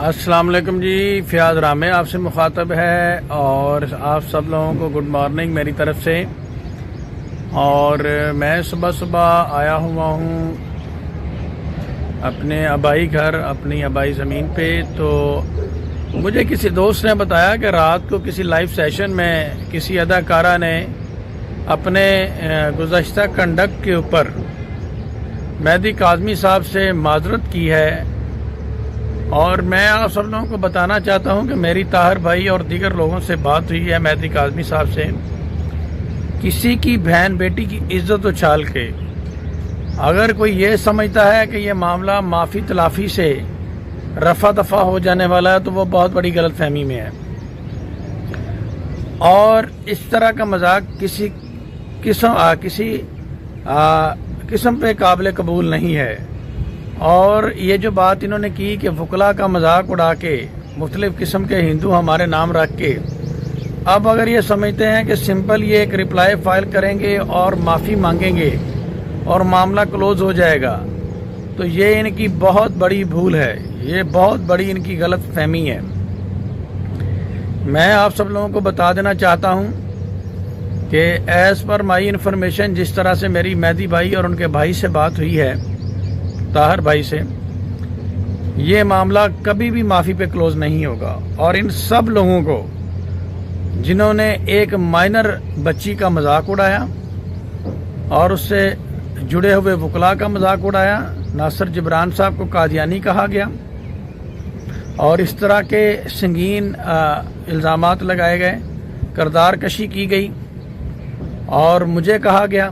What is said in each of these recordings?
अस्सलाम वालेकुम जी। फ़ियाज़ रामे आपसे मुखातब है और आप सब लोगों को गुड मॉर्निंग मेरी तरफ से। और मैं सुबह सुबह आया हुआ हूँ अपने आबाई घर, अपनी आबाई ज़मीन पे। तो मुझे किसी दोस्त ने बताया कि रात को किसी लाइव सेशन में किसी अदाकारा ने अपने गुज़श्ता कंडक्ट के ऊपर मेहदी काज़मी साहब से माज़रत की है। और मैं आप सब लोगों को बताना चाहता हूं कि मेरी ताहिर भाई और दीगर लोगों से बात हुई है मेहदी काज़मी साहब से। किसी की बहन बेटी की इज्जत उछाल के अगर कोई ये समझता है कि ये मामला माफ़ी तलाफ़ी से रफ़ा दफ़ा हो जाने वाला है तो वो बहुत बड़ी गलतफहमी में है। और इस तरह का मजाक किसी किस्म पे काबिल कबूल नहीं है। और ये जो बात इन्होंने की कि वकला का मजाक उड़ा के मुख्तलिफ़ किस्म के हिंदू हमारे नाम रख के, अब अगर ये समझते हैं कि सिंपल ये एक रिप्लाई फाइल करेंगे और माफ़ी मांगेंगे और मामला क्लोज हो जाएगा, तो ये इनकी बहुत बड़ी भूल है, ये बहुत बड़ी इनकी गलत फहमी है। मैं आप सब लोगों को बता देना चाहता हूँ कि एज़ पर माई इन्फॉर्मेशन जिस तरह से मेरी मेहदी भाई और उनके भाई से बात हुई है, ताहिर भाई से, ये मामला कभी भी माफ़ी पे क्लोज नहीं होगा। और इन सब लोगों को जिन्होंने एक माइनर बच्ची का मजाक उड़ाया और उससे जुड़े हुए वकला का मजाक उड़ाया, नासिर जिब्रान साहब को कादियानी कहा गया और इस तरह के संगीन इल्ज़ामात लगाए गए, किरदार कशी की गई और मुझे कहा गया,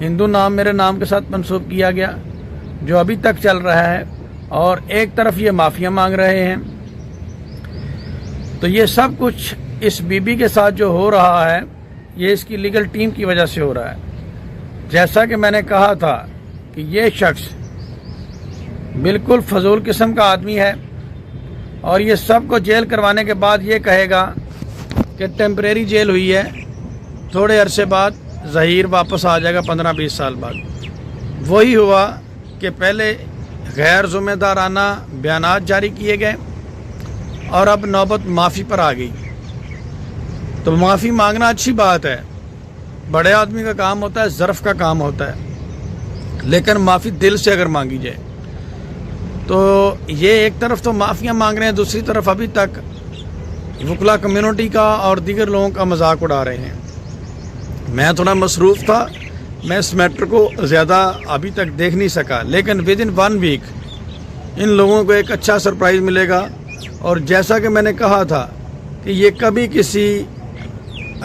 हिंदू नाम मेरे नाम के साथ मंसूब किया गया, जो अभी तक चल रहा है। और एक तरफ ये माफिया मांग रहे हैं। तो ये सब कुछ इस बीबी के साथ जो हो रहा है, ये इसकी लीगल टीम की वजह से हो रहा है। जैसा कि मैंने कहा था कि ये शख्स बिल्कुल फजूल किस्म का आदमी है और ये सब को जेल करवाने के बाद ये कहेगा कि टेम्परेरी जेल हुई है, थोड़े अरसे बाद ज़हीर वापस आ जाएगा 15-20 साल बाद। वही हुआ कि पहले गैर ज़िम्मेदाराना बयानात जारी किए गए और अब नौबत माफ़ी पर आ गई। तो माफ़ी मांगना अच्छी बात है, बड़े आदमी का काम होता है, ज़र्फ़ का काम होता है, लेकिन माफ़ी दिल से अगर मांगी जाए। तो ये एक तरफ तो माफ़ियाँ मांग रहे हैं, दूसरी तरफ अभी तक वकला कम्युनिटी का और दीगर लोगों का मजाक उड़ा रहे हैं। मैं थोड़ा मसरूफ़ था, मैं इस मैटर को ज़्यादा अभी तक देख नहीं सका, लेकिन विद इन 1 वीक इन लोगों को एक अच्छा सरप्राइज़ मिलेगा। और जैसा कि मैंने कहा था कि ये कभी किसी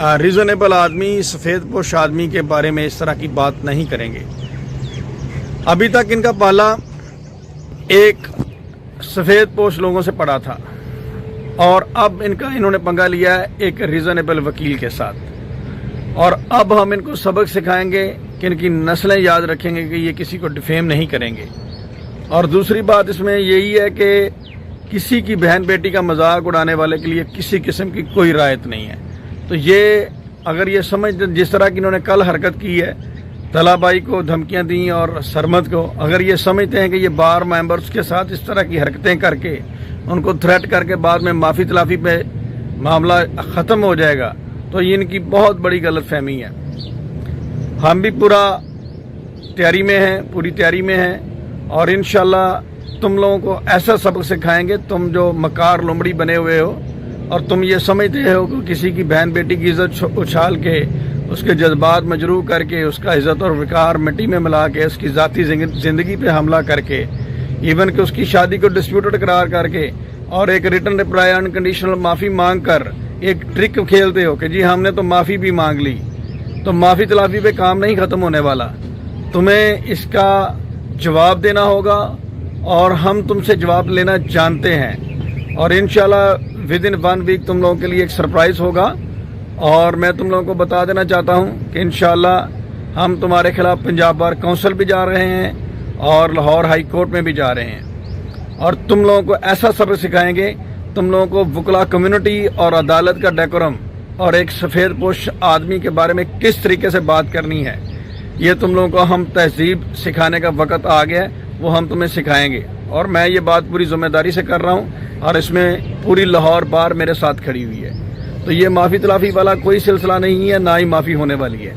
रीज़नेबल आदमी, सफ़ेद पोश आदमी के बारे में इस तरह की बात नहीं करेंगे। अभी तक इनका पाला एक सफ़ेद पोश लोगों से पड़ा था और अब इन्होंने पंगा लिया है एक रीज़नेबल वकील के साथ। और अब हम इनको सबक सिखाएंगे कि इनकी नस्लें याद रखेंगे कि ये किसी को डिफेम नहीं करेंगे। और दूसरी बात इसमें यही है कि किसी की बहन बेटी का मजाक उड़ाने वाले के लिए किसी किस्म की कोई रायत नहीं है। तो ये अगर ये समझ, जिस तरह की इन्होंने कल हरकत की है, तलाबाई को धमकियां दी और सरमद को, अगर ये समझते हैं कि ये बार मेंबर्स के साथ इस तरह की हरकतें करके उनको थ्रेट करके बाद में माफ़ी तलाफ़ी पे मामला ख़त्म हो जाएगा, तो ये इनकी बहुत बड़ी गलत फहमी है। हम भी पूरा तैयारी में हैं, पूरी तैयारी में हैं और इंशाल्लाह तुम लोगों को ऐसा सबक सिखाएंगे, तुम जो मकार लोमड़ी बने हुए हो और तुम ये समझते हो कि किसी की बहन बेटी की इज़्ज़त उछाल के, उसके जज्बात मजरूह करके, उसका इज़्ज़त और विकार मिट्टी में मिला के, उसकी ज़ाती ज़िंदगी पे हमला करके, इवन कि उसकी शादी को डिस्प्यूटेड करार करके और एक रिटर्न रिप्लाई अनकंडीशनल माफ़ी मांग कर एक ट्रिक खेलते हो कि जी हमने तो माफ़ी भी मांग ली। तो माफ़ी तलाफ़ी पे काम नहीं ख़त्म होने वाला, तुम्हें इसका जवाब देना होगा और हम तुमसे जवाब लेना जानते हैं। और इंशाल्लाह विद इन 1 वीक तुम लोगों के लिए एक सरप्राइज़ होगा। और मैं तुम लोगों को बता देना चाहता हूँ कि इंशाल्लाह हम तुम्हारे खिलाफ पंजाब बार काउंसिल भी जा रहे हैं और लाहौर हाई कोर्ट में भी जा रहे हैं और तुम लोगों को ऐसा सबक सिखाएंगे, तुम लोगों को वकला कम्युनिटी और अदालत का डेकोरम और एक सफ़ेद पोश आदमी के बारे में किस तरीके से बात करनी है, ये तुम लोगों को हम तहजीब सिखाने का वक्त आ गया है, वो हम तुम्हें सिखाएंगे। اور میں یہ بات پوری ذمہ داری سے کر رہا ہوں اور اس میں پوری لاہور بار میرے ساتھ کھڑی ہوئی ہے. تو یہ معافی تلافی والا کوئی سلسلہ نہیں ہے، نہ ہی معافی ہونے والی ہے.